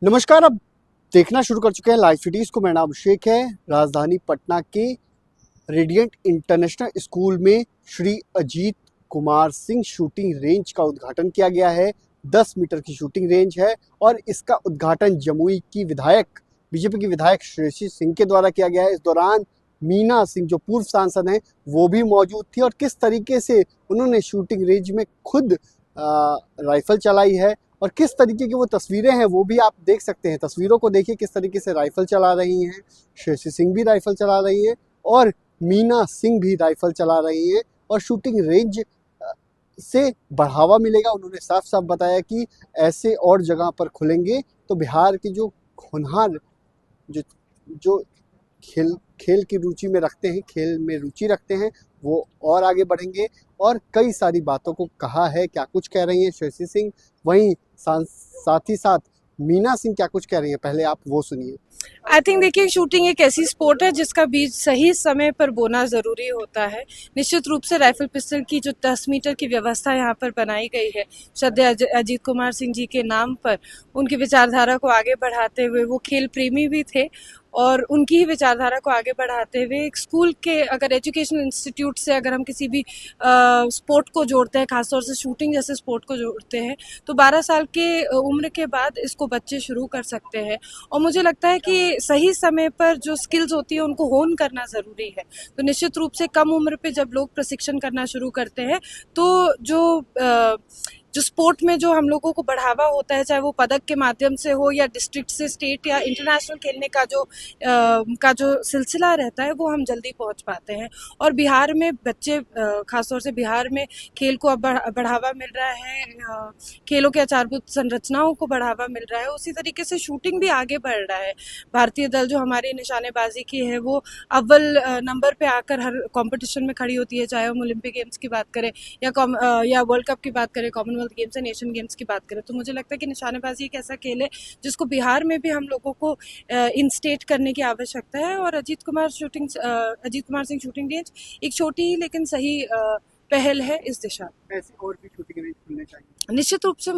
नमस्कार। अब देखना शुरू कर चुके हैं लाइव सिटीज को। मेरा नाम अभिषेक है। राजधानी पटना के रेडियंट इंटरनेशनल स्कूल में श्री अजीत कुमार सिंह शूटिंग रेंज का उद्घाटन किया गया है। 10 मीटर की शूटिंग रेंज है और इसका उद्घाटन जमुई की विधायक, बीजेपी की विधायक श्रेयसी सिंह के द्वारा किया गया है। इस दौरान मीना सिंह जो पूर्व सांसद हैं वो भी मौजूद थी और किस तरीके से उन्होंने शूटिंग रेंज में खुद राइफल चलाई है और किस तरीके की वो तस्वीरें हैं वो भी आप देख सकते हैं। तस्वीरों को देखिए किस तरीके से राइफल चला रही हैं। श्रेयसी सिंह भी राइफल चला रही है और मीना सिंह भी राइफल चला रही है और शूटिंग रेंज से बढ़ावा मिलेगा। उन्होंने साफ साफ बताया कि ऐसे और जगह पर खुलेंगे तो बिहार की जो होनहार जो खेल की रुचि में रखते हैं, खेल में रुचि रखते हैं, वो और आगे बढ़ेंगे। और कई सारी बातों को कहा है। क्या कुछ कह रही हैं श्रेयसी सिंह, वहीं साथ ही साथ मीना सिंह क्या कुछ कह रही है, पहले आप वो सुनिए। आई थिंक देखिए, शूटिंग एक ऐसी स्पोर्ट है जिसका बीज सही समय पर बोना ज़रूरी होता है। निश्चित रूप से राइफल पिस्टल की जो 10 मीटर की व्यवस्था यहाँ पर बनाई गई है श्रद्धेय अजीत कुमार सिंह जी के नाम पर, उनकी विचारधारा को आगे बढ़ाते हुए, वो खेल प्रेमी भी थे और उनकी ही विचारधारा को आगे बढ़ाते हुए एक स्कूल के, अगर एजुकेशनल इंस्टीट्यूट से अगर हम किसी भी स्पोर्ट को जोड़ते हैं, खासतौर से शूटिंग जैसे स्पोर्ट को जोड़ते हैं, तो 12 साल के उम्र के बाद इसको बच्चे शुरू कर सकते हैं। और मुझे लगता है कि सही समय पर जो स्किल्स होती है उनको होन करना ज़रूरी है। तो निश्चित रूप से कम उम्र पे जब लोग प्रशिक्षण करना शुरू करते हैं तो जो स्पोर्ट में जो हम लोगों को बढ़ावा होता है, चाहे वो पदक के माध्यम से हो या डिस्ट्रिक्ट से स्टेट या इंटरनेशनल खेलने का जो सिलसिला रहता है, वो हम जल्दी पहुंच पाते हैं। और बिहार में बच्चे, खासतौर से बिहार में खेल को अब बढ़ावा मिल रहा है, खेलों के आधारभूत संरचनाओं को बढ़ावा मिल रहा है। उसी तरीके से शूटिंग भी आगे बढ़ रहा है। भारतीय दल जो हमारी निशानेबाजी की है वो अव्वल नंबर पे आकर हर कंपटीशन में खड़ी होती है, चाहे हम ओलंपिक गेम्स की बात करें या वर्ल्ड कप की बात करें, कॉमनवेल्थ गेम्स या नेशन गेम्स की बात करें। तो मुझे लगता है कि निशानेबाजी एक ऐसा खेल है जिसको बिहार में भी हम लोगों को इंस्टेट करने की आवश्यकता है। और अजीत कुमार सिंह शूटिंग रेंज एक छोटी ही लेकिन सही पहल है इस दिशा में। ऐसे और भी शूटिंग रेंज खुलने चाहिए। निश्चित रूप से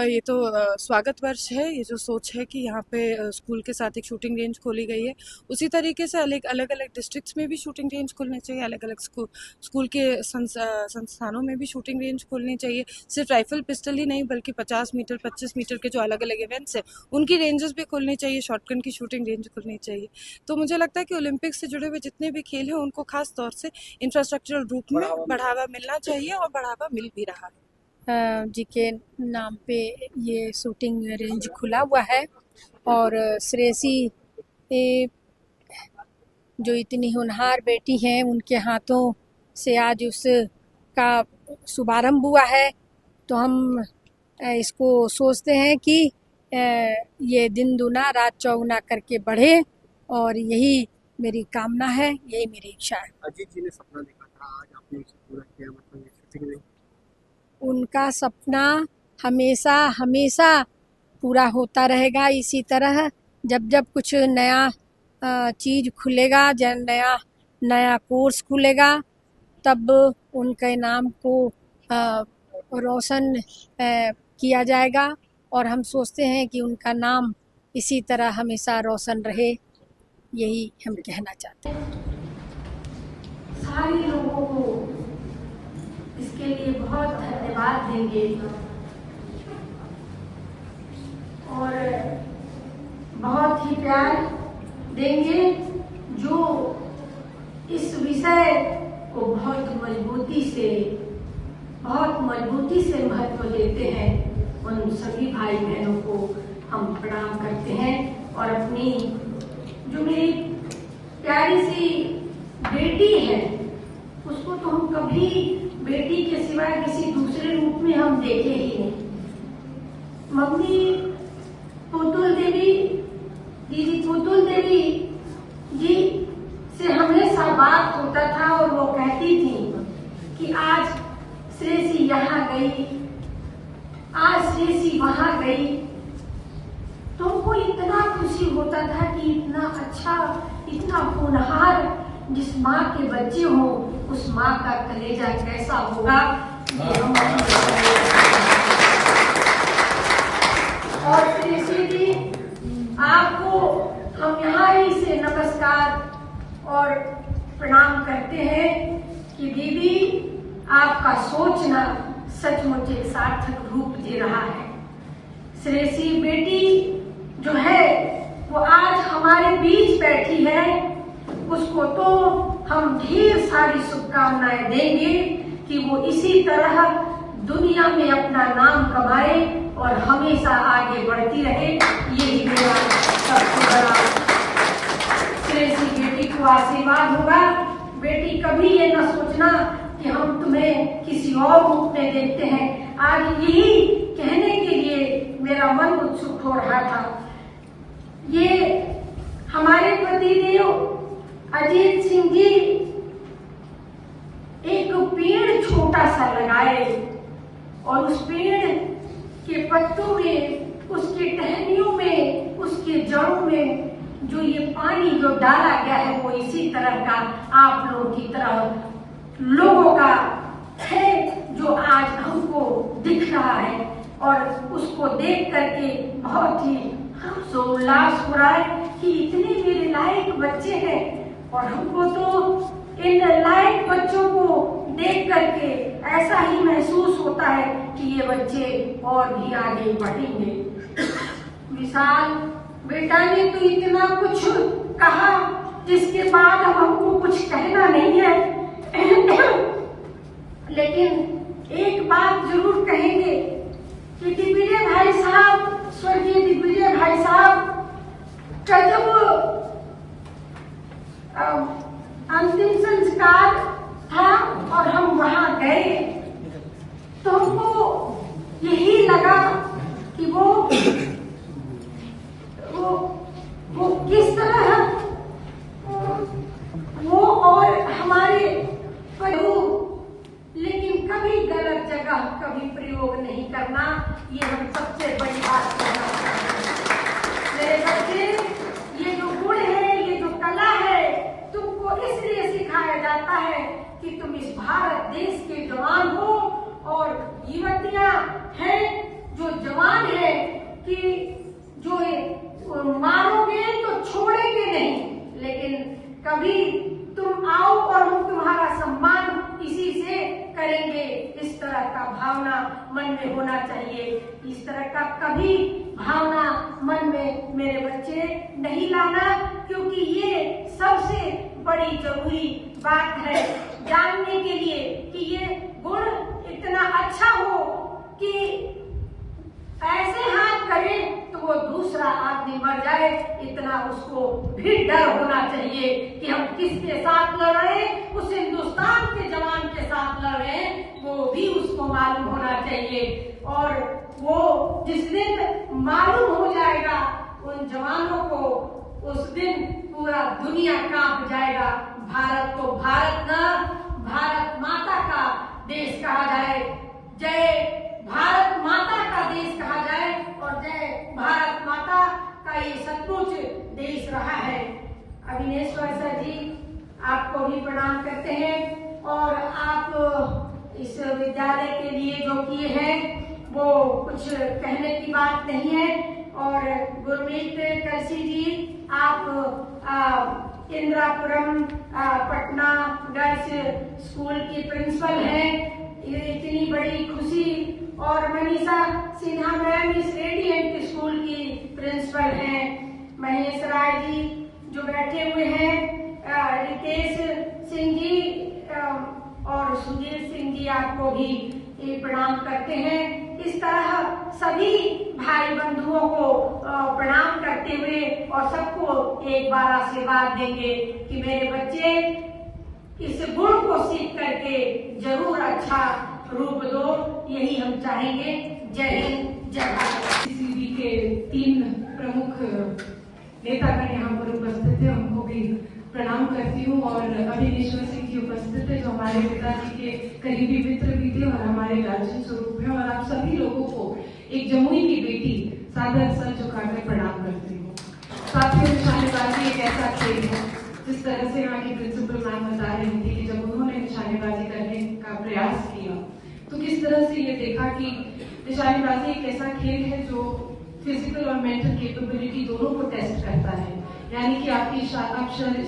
ये तो स्वागत वर्ष है। ये जो सोच है कि यहाँ पे स्कूल के साथ एक शूटिंग रेंज खोली गई है, उसी तरीके से अलग अलग डिस्ट्रिक्ट्स में भी शूटिंग रेंज खोलने चाहिए, अलग अलग स्कूल के संस्थानों में भी शूटिंग रेंज खोलनी चाहिए। सिर्फ राइफल पिस्टल ही नहीं बल्कि 50 मीटर 25 मीटर के जो अलग अलग इवेंट्स हैं उनकी रेंजेस भी खोलनी चाहिए, शॉटगन की शूटिंग रेंज खोलनी चाहिए। तो मुझे लगता है कि ओलंपिक्स से जुड़े हुए जितने भी खेल हैं उनको खास तौर से इंफ्रास्ट्रक्चरल रूप में बढ़ावा मिलना चाहिए और बढ़ावा मिल भी रहा है। जी के नाम पे ये शूटिंग रेंज खुला हुआ है और श्रेयसी जो इतनी होनहार बेटी हैं उनके हाथों से आज उसका शुभारंभ हुआ है। तो हम इसको सोचते हैं कि ये दिन दूना रात चौगुना करके बढ़े और यही मेरी कामना है, यही मेरी इच्छा है। अजीत जी ने सपना देखा था, आज आपने उसे पूरा किया, मतलब ये शूटिंग रेंज उनका सपना हमेशा हमेशा पूरा होता रहेगा। इसी तरह जब जब कुछ नया चीज़ खुलेगा, जब नया कोर्स खुलेगा, तब उनके नाम को रोशन किया जाएगा और हम सोचते हैं कि उनका नाम इसी तरह हमेशा रोशन रहे, यही हम कहना चाहते हैं। सारे लोगों को इसके लिए बहुत धन्यवाद देंगे और बहुत ही प्यार देंगे जो इस विषय को बहुत मजबूती से महत्व देते हैं। उन सभी भाई बहनों को हम प्रणाम करते हैं और अपनी जो मेरी प्यारी सी बेटी है उसको तो हम कभी बेटी के सिवाय किसी दूसरे रूप में हम देखे ही नहीं। मम्मी दीदी पुतुल देवी जी से हमेशा बात होता था और वो कहती थी कि आज श्रेयसी यहाँ गई, आज श्रेयसी वहाँ गई। तो उनको इतना खुशी होता था कि इतना अच्छा, इतना होनहार जिस माँ के बच्चे हों, उस माँ का कलेजा कैसा होगा। और श्रेयसी जी नमस्कार और प्रणाम करते हैं कि दीदी आपका सोचना सचमुच एक सार्थक रूप दे रहा है। श्रेयसी बेटी जो है वो आज हमारे बीच बैठी है, उसको तो हम ढेर सारी शुभकामनाएं देंगे कि वो इसी तरह दुनिया में अपना नाम कमाए और हमेशा आगे बढ़ती रहे। यही मेरा सबसे बड़ा श्रेयसी बेटी को आशीर्वाद होगा। बेटी कभी ये न सोचना कि हम तुम्हें किसी और रूप में देखते हैं। आज यही कहने के लिए मेरा मन उत्सुक हो रहा था। ये हमारे पतिदेव अजीत सिंह जी एक पेड़ छोटा सा लगाए और उस पेड़ के पत्तों में, उसके टहनियों में, उसके जड़ों में जो ये पानी जो डाला गया है वो इसी तरह का आप लोगों की तरह लोगों का है जो आज हमको दिख रहा है। और उसको देख करके बहुत ही हर्षोल्लास हो रहा है कि इतने मेरे लायक बच्चे हैं। और हमको तो इन लायक बच्चों को देख करके ऐसा ही महसूस होता है कि ये बच्चे और भी आगे बढ़ेंगे। विशाल बेटा ने तो इतना कुछ कहा जिसके बाद अब हमको कुछ कहना नहीं है, लेकिन एक बात जरूर कहेंगे कि दिग्विजय भाई साहब, स्वर्गीय दिग्विजय भाई साहब का जब अंतिम संस्कार था और हम वहां गए तो हमको यही लगा कि वो किस तरह वो और हमारे प्रभु, लेकिन कभी गलत जगह कभी प्रयोग नहीं करना, ये हम सबसे बड़ी बात करना चाहते हैं। मेरे बच्चे, ये जो गुण है, ये जो कला है, तुमको इसलिए सिखाया जाता है कि तुम इस भारत देश के जवान हो। और युवतियां हैं जो जवान है कि जो मारोगे तो छोड़ेंगे नहीं, लेकिन कभी तुम आओ और हम तुम्हारा सम्मान इसी से करेंगे। इस तरह का भावना मन में होना चाहिए। इस तरह का कभी भावना मन में मेरे बच्चे नहीं लाना, क्योंकि ये सबसे बड़ी जरूरी बात है जानने के लिए कि ये गुण इतना अच्छा हो कि ऐसे हाथ करे तो वो दूसरा आदमी मर जाए, इतना उसको भी डर होना चाहिए कि हम किसके साथ लड़ रहे हैं। उस हिंदुस्तान के जवान के साथ लड़ रहे हैं, वो भी उसको मालूम होना चाहिए। और वो जिस दिन मालूम हो जाएगा उन जवानों को, उस दिन पूरा दुनिया कांप जाएगा। भारत को भारत न, भारत माता का देश कहा जाए। जय भारत माता का देश कहा जाए और जय भारत माता का ये सचमुच देश रहा है। अविनेश्वर सर जी, आपको भी प्रणाम करते हैं। और आप इस विद्यालय के लिए जो किए हैं वो कुछ कहने की बात नहीं है। और गुरमीत करसी जी, आप इंदिरापुरम पटना गर्ल्स स्कूल की प्रिंसिपल हैं। ये इतनी बड़ी खुशी। और मनीषा सिन्हा मैम इस रेडिएंट स्कूल की प्रिंसिपल हैं। महेश राय जी जो बैठे हुए हैं, रितेश सिंह जी और सुधीर सिंह जी, आपको भी प्रणाम करते हैं। इस तरह सभी भाई बंधुओं को प्रणाम करते हुए और सबको एक बार आशीर्वाद देंगे कि मेरे बच्चे इस गुण को सीख करके जरूर अच्छा रूप दो, यही हम चाहेंगे। जय हिंद, जय भारत। सीसीबी के 3 प्रमुख नेतागण यहाँ पर उपस्थित है, उनको भी प्रणाम करती हूँ। और अविनेश्वर सिंह जी उपस्थित है जो हमारे पिताजी के करीबी मित्र भी थे और हमारे लालचन स्वरूप है। और आप सभी लोगों को एक जमुई की बेटी सादर सर झुकाकर प्रणाम करती हूँ। साथियों, निशानेबाजी एक ऐसा खेल है, जिस तरह से यहाँ की प्रिंसिपल मैम बता रही थी कि जब उन्होंने निशानेबाजी करने का प्रयास किया तो किस तरह से ये देखा कि निशानेबाजी एक ऐसा खेल है जो फिजिकल और मेंटल कैपेबिलिटी दोनों को टेस्ट करता है। यानी कि आप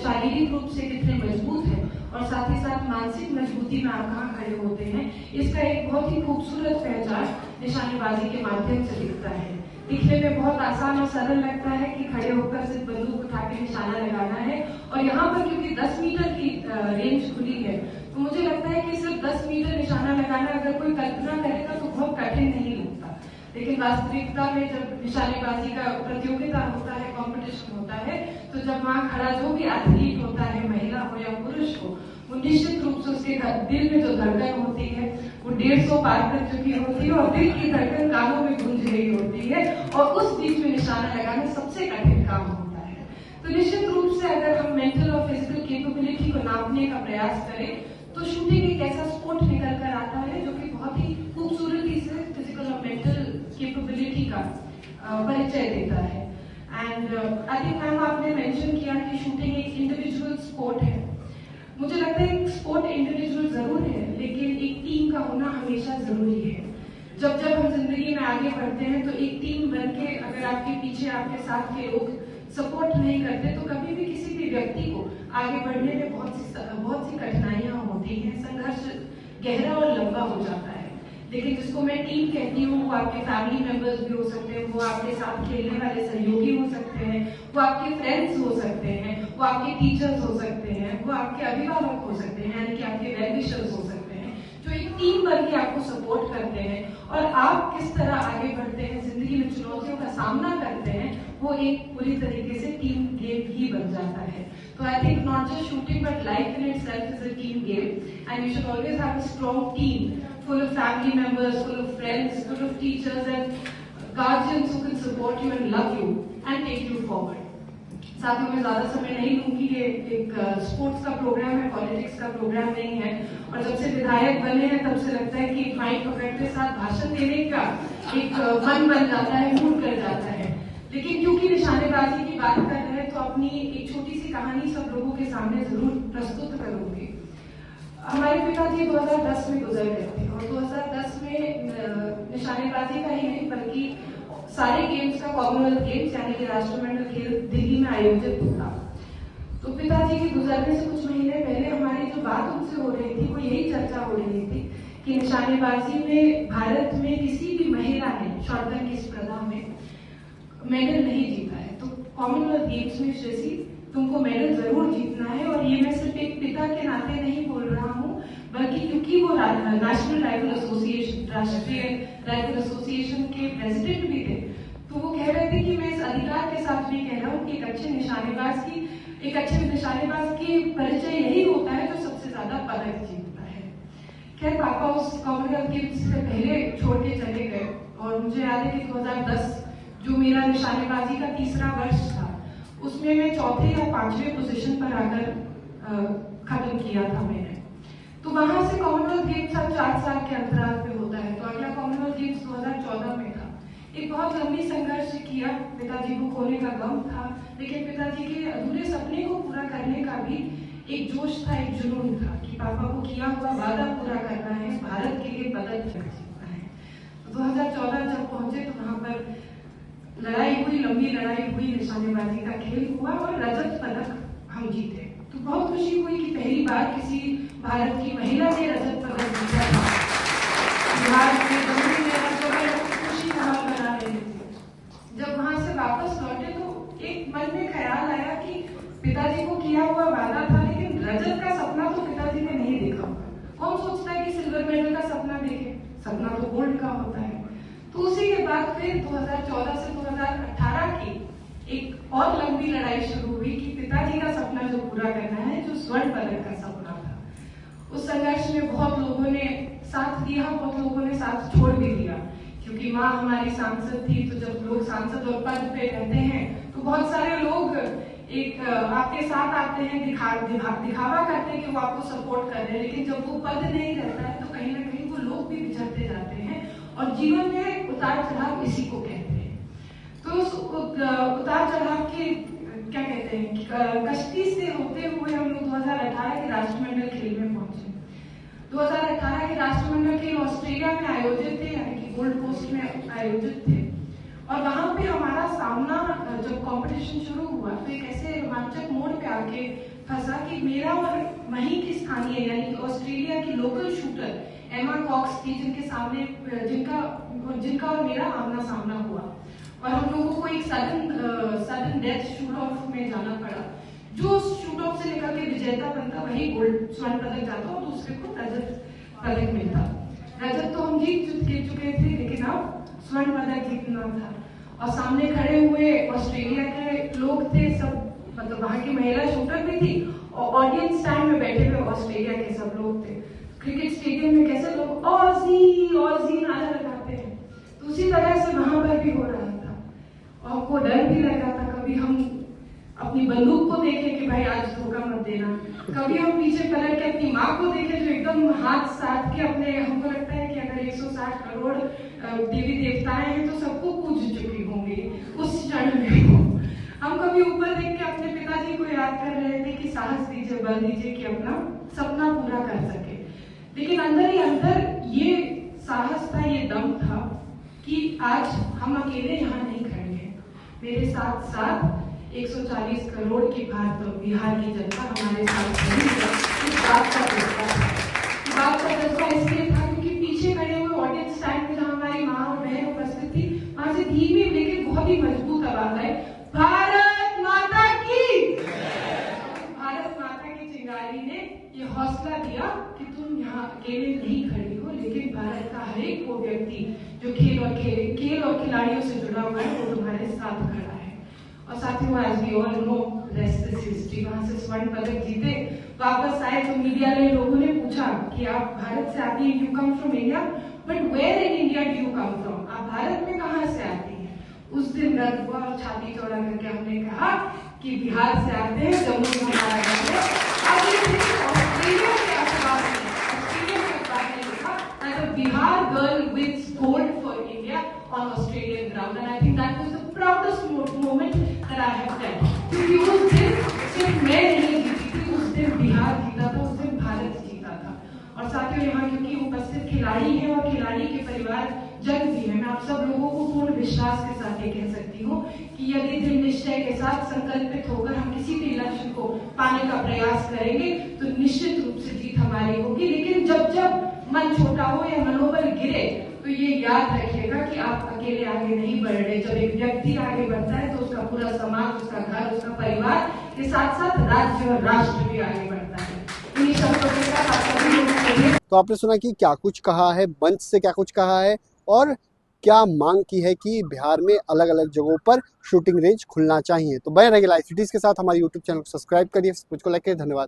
शारीरिक रूप से कितने मजबूत हैं और साथ ही साथ मानसिक मजबूती में आप कहाँ खड़े होते हैं, इसका एक बहुत ही खूबसूरत पहचान निशानेबाजी के माध्यम से दिखता है। दिखने में बहुत आसान और सरल लगता है कि खड़े होकर सिर्फ बंदूक उठा के निशाना लगाना है, और यहाँ पर क्योंकि 10 मीटर की रेंज खुली है तो मुझे लगता है कि सिर्फ 10 मीटर निशाना लगाना अगर कोई कल्पना करेगा तो बहुत कठिन नहीं लगता, लेकिन वास्तविकता में जब निशानेबाजी का प्रतियोगिता होता है, कंपटीशन होता है, तो जब वहाँ खड़ा जो भी एथलीट होता है, महिला हो या पुरुष हो, वो निश्चित रूप से उसके दिल में जो धड़कन होती है वो 150 पार कर चुकी होती है और दिल की धड़कन कानों में गूंज रही होती है, और उस बीच में निशाना लगाना सबसे कठिन काम होता है। तो निश्चित रूप से अगर हम मेंटल और फिजिकल कैपेबिलिटी को नापने का प्रयास करें तो शूटिंग एक ऐसा स्पोर्ट निकल कर आता है जो कि बहुत ही खूबसूरती से फिजिकल और मेंटल कैपेबिलिटी का परिचय देता है। एंड आई थिंक मैम आपने मेंशन किया कि शूटिंग एक इंडिविजुअल स्पोर्ट है। मुझे लगता है एक स्पोर्ट इंडिविजुअल जरूर है, लेकिन एक टीम का होना हमेशा जरूरी है। जब जब हम जिंदगी में आगे बढ़ते हैं तो एक टीम बनके अगर आपके पीछे आपके साथ के लोग सपोर्ट नहीं करते तो कभी भी किसी भी व्यक्ति को आगे बढ़ने में बहुत सी कठिनाइयां होती हैं, संघर्ष गहरा और लंबा हो जाता है। लेकिन जिसको मैं टीम कहती हूँ वो आपके फैमिली मेंबर्स भी हो सकते हैं, वो आपके साथ खेलने वाले सहयोगी हो सकते हैं, वो आपके फ्रेंड्स हो सकते हैं, वो आपके टीचर्स हो सकते हैं, वो आपके अभिभावक हो सकते हैं, यानी कि आपके वेल विशर्स हो सकते हैं, जो एक टीम बन के आपको सपोर्ट करते हैं और आप किस तरह आगे बढ़ते हैं, जिंदगी में चुनौतियों का सामना करते हैं, वो एक पूरी तरीके से टीम गेम ही बन जाता है। तो I think not just shooting but life in itself is a team game and you should always have a strong team full of family members, full of friends, full of teachers and guardians who can support you and love you and take you forward. साथ में मैं ज्यादा समय नहीं लूंगी, ये एक sports का प्रोग्राम है, पॉलिटिक्स का प्रोग्राम नहीं है, और जब से विधायक बने हैं तब से लगता है कि माइक पकड़ते साथ भाषण देने का एक मन बन जाता है, मूड कर जाता है। लेकिन क्योंकि निशानेबाजी की बात कर रहे हैं तो अपनी एक छोटी सी कहानी सब लोगों के सामने जरूर प्रस्तुत करूंगी। हमारे पिताजी 2010 में गुजर गए थे और 2010 में निशानेबाजी का ही नहीं बल्कि सारे गेम्स का कॉमनवेल्थ गेम्स यानी कि राष्ट्रमंडल खेल दिल्ली में आयोजित था। तो पिताजी के गुजरने से कुछ महीने पहले हमारी जो बात उनसे हो रही थी वो यही चर्चा हो रही थी कि निशानेबाजी में भारत में किसी भी महिला ने शॉटगन की स्पर्धा में मेडल नहीं जीता है। तो कॉमनवेल्थ गेम्स में श्रेसी तुमको मेडल जरूर जीतना है, और ये मैं सिर्फ एक पिता के नाते नहीं बोल रहा हूँ बल्कि क्योंकि वो नेशनल राइफल एसोसिएशन, राष्ट्रीय राइफल एसोसिएशन के प्रेसिडेंट भी थे, तो वो कह रहे थे कि मैं इस अधिकार के साथ भी कह रहा हूँ कि एक अच्छे निशानेबाज की परिचय यही होता है जो सबसे ज्यादा पदक जीतता है। खैर पापा उस कॉमनवेल्थ गेम्स से पहले छोड़ के चले गए और मुझे याद है कि 2010 जो मेरा निशानेबाजी का तीसरा वर्ष था उसमें मैं चौथे या पांचवें पोजीशन पर आकर खत्म किया था मैंने। तो वहां से कॉमनवेल्थ गेम्स अब 4 साल के अंतराल पे होता है, तो अगला कॉमनवेल्थ गेम्स 2014 में था। एक बहुत लंबी संघर्ष किया, पिताजी को खोने का गम था, लेकिन पिताजी के अधूरे सपने को पूरा करने का भी एक जोश था, एक जुनून था कि पापा को किया हुआ वादा पूरा करना है, भारत के लिए पदक जीतना है। तो 2014 जब पहुंचे तो वहां पर लड़ाई हुई, लंबी लड़ाई हुई, निशानेबाजी का खेल हुआ और रजत पदक हम जीते। तो बहुत खुशी हुई कि पहली बार किसी भारत की महिला ने रजत पदक जीता था। बिहार में खुशी का माहौल बना रहे थे। जब वहां से वापस लौटे तो एक मन में ख्याल आया कि पिताजी को किया हुआ वादा था, लेकिन रजत का सपना तो पिताजी ने नहीं देखा। कौन सोचता है कि सिल्वर मेडल का सपना देखे, सपना तो गोल्ड का होता है। तो उसी के बाद फिर 2014 से 2018 की एक और लंबी लड़ाई शुरू हुई कि पिताजी का सपना जो पूरा करना है, जो स्वर्ण पदक का सपना था। उस संघर्ष में बहुत लोगों ने साथ दिया, बहुत लोगों ने साथ छोड़ भी दिया, क्योंकि माँ हमारी सांसद थी। तो जब लोग सांसद और पद पे रहते हैं तो बहुत सारे लोग एक आपके साथ आते हैं, दिखावा करते हैं कि वो आपको सपोर्ट कर रहे हैं, लेकिन जब वो पद नहीं रहता है तो कहीं ना कहीं वो लोग भी बिछड़ते जाते हैं और जीवन में उतार चढ़ाव इसी को कहते हैं। तो उस उतार चढ़ाव के क्या कहते हैं कश्ती से होते हुए हम लोग 2018 के राष्ट्रमंडल खेल में पहुंचे। 2018 के राष्ट्रमंडल खेल ऑस्ट्रेलिया में आयोजित थे, यानी कि गोल्ड कोस्ट में आयोजित थे, और वहां पे हमारा सामना जब कंपटीशन शुरू हुआ तो एक ऐसे रोमांचक मोड़ पे आके फंसा कि मेरा और वहीं की स्थानीय यानी ऑस्ट्रेलिया की लोकल शूटर एमा कॉक्स थी, जिनके सामने जिनका और मेरा आमना सामना हुआ और हम लोगों को एक सडन डेथ शूट ऑफ में जाना पड़ा। जो शूट ऑफ से निकल के विजेता बनता वही गोल्ड स्वर्ण पदक जाता और दूसरे को रजत पदक मिलता। रजत तो हम जीत चुके थे, लेकिन अब स्वर्ण पदक जीतना था और सामने खड़े हुए ऑस्ट्रेलिया के लोग थे, सब मतलब वहां की महिला शूटर भी थी और ऑडियंस टाइम में बैठे हुए ऑस्ट्रेलिया के सब लोग थे। क्रिकेट स्टेडियम में कैसे लोग ऑजी ऑजी नारा लगाते हैं, तो उसी तरह से वहां पर भी हो रहा था और हमको डर भी लग रहा था। कभी हम अपनी बंदूक को देखें कि भाई आज धोखा मत देना, कभी हम पीछे पलट के अपनी माँ को देखें जो एकदम हाथ साध के अपने, हमको लगता है कि अगर 160 करोड़ देवी देवताएं हैं तो सबको पूज चुकी होंगी उस क्षण में। हम कभी ऊपर देख के अपने पिताजी को याद कर रहे थे कि साहस दीजिए, बल दीजिए कि अपना सपना पूरा कर सके। लेकिन अंदर ही अंदर ये साहस था, ये दम था कि आज हम अकेले यहाँ नहीं खड़े हैं, मेरे साथ साथ 140 करोड़ की बिहार की जनता हमारे साथ खड़ी है। इस बात का जज्बा इसलिए था क्योंकि पीछे खड़े हुए ऑडियंस टाइम में जहाँ हमारी माँ और बहन उपस्थित थी, वहां से धीमी लेकिन बहुत ही मजबूत आवाज है, भारत माता की। भारत माता की चिंगारी ने ये हौसला दिया कि तुम यहाँ अकेले नहीं खड़ी हो, लेकिन भारत का हर एक वो व्यक्ति जो खेल और खिलाड़ियों से जुड़ा हुआ है वो तुम्हारे साथ खड़ा है। और साथियों, as we all know rest is history, वहां से स्वर्ण पदक जीते वापस आए तो मीडिया ने लोगों ने पूछा कि आप भारत से आती हैं, you come from India, but where in India do you come from, आप भारत में कहाँ से आती हैं? उस दिन दर्द हुआ और छाती चौड़ा करके हमने कहा कि बिहार से आते हैं, जम्मू में हमारा घर है। ऑस्ट्रेलिया के अखबार ने लिखा that a Bihar girl wins gold for India on Australian ground, and I think that was the proudest moment that I have done. क्योंकि उस दिन सिर्फ मैं नहीं जीती थी, उस दिन बिहार जीता था, उस दिन भारत जीता था। और साथियों, यहाँ क्योंकि उपस्थित खिलाड़ी हैं और खिलाड़ी के परिवार जन भी है, मैं आप सब लोगों को पूर्ण विश्वास के साथ ये कह सकती हूँ कि यदि दृढ़ निश्चय के साथ संकल्पित होकर हम किसी भी लक्ष्य को पाने का प्रयास करेंगे तो निश्चित रूप से जीत हमारी होगी। लेकिन जब मन छोटा हो या मनोबल गिरे तो ये याद रखिएगा कि आप अकेले आगे नहीं बढ़ रहे। जब एक व्यक्ति आगे बढ़ता है तो उसका पूरा समाज, उसका घर, उसका परिवार के साथ साथ राज्य और राष्ट्र भी आगे बढ़ता है। इन्हीं शब्दों के साथ आप सभी लोग तो आपने सुना कि क्या कुछ कहा है, मंच से क्या कुछ कहा है और क्या मांग की है कि बिहार में अलग अलग जगहों पर शूटिंग रेंज खुलना चाहिए। तो बने रहिए लाइव सिटीज के साथ, हमारे यूट्यूब चैनल को सब्सक्राइब करिए, मुझको लाइक करिए। धन्यवाद।